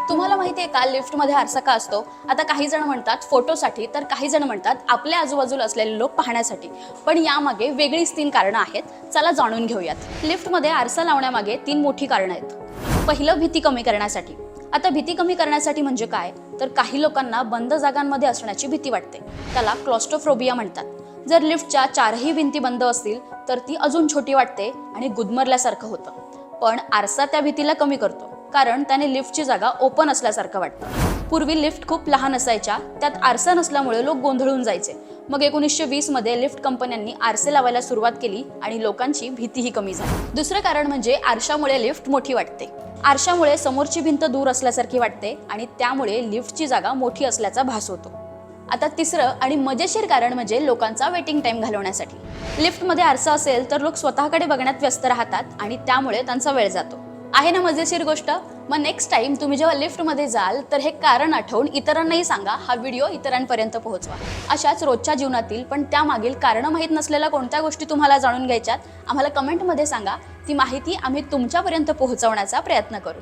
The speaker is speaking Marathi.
तुम्हाला माहिती आहे का लिफ्टमध्ये आरसा का असतो? आता काही जण म्हणतात फोटोसाठी, तर काही जण म्हणतात आपल्या आजूबाजूला असलेले लोक पाहण्यासाठी. पण यामागे वेगळीच 3 कारणं आहेत. चला जाणून घेऊयात. लिफ्टमध्ये आरसा लावण्यामागे 3 मोठी कारणं आहेत. पहिलं, भीती कमी करण्यासाठी. आता भीती कमी करण्यासाठी म्हणजे काय? तर काही लोकांना बंद जागांमध्ये असण्याची भीती वाटते. त्याला क्लॉस्ट्रोफोबिया म्हणतात. जर लिफ्टच्या 4ही भिंती बंद असतील तर ती अजून छोटी वाटते आणि गुदमरल्यासारखं होतं. पण आरसा त्या भीतीला कमी करतो, कारण त्याने लिफ्टची जागा ओपन असल्यासारखं वाटतं. पूर्वी लिफ्ट खूप लहान असायच्या, त्यात आरसा नसल्यामुळे लोक गोंधळून जायचे. मग 1920 मध्ये लिफ्ट कंपन्यांनी आरसे लावायला सुरुवात केली आणि लोकांची भीतीही कमी झाली. दुसरं कारण म्हणजे आरशामुळे लिफ्ट मोठी वाटते. आरशामुळे समोरची भिंत दूर असल्यासारखी वाटते आणि त्यामुळे लिफ्टची जागा मोठी असल्याचा भास होतो. आता तिसरं आणि मजेशीर कारण म्हणजे लोकांचा वेटिंग टाइम घालवण्यासाठी. लिफ्टमध्ये आरसा असेल तर लोक स्वतःकडे बघण्यात व्यस्त राहतात आणि त्यामुळे त्यांचा वेळ जातो. आहे ना मजेशीर गोष्ट? मग नेक्स्ट टाइम तुम्ही जेव्हा लिफ्टमध्ये जाल तर हे कारण आठवून इतरांनाही सांगा, हा व्हिडिओ इतरांपर्यंत पोहोचवा. अशाच रोजच्या जीवनातील पण त्यामागील कारणं माहीत नसलेल्या कोणत्या गोष्टी तुम्हाला जाणून घ्यायच्यात, आम्हाला कमेंटमध्ये सांगा. ती माहिती आम्ही तुमच्यापर्यंत पोहोचवण्याचा प्रयत्न करू.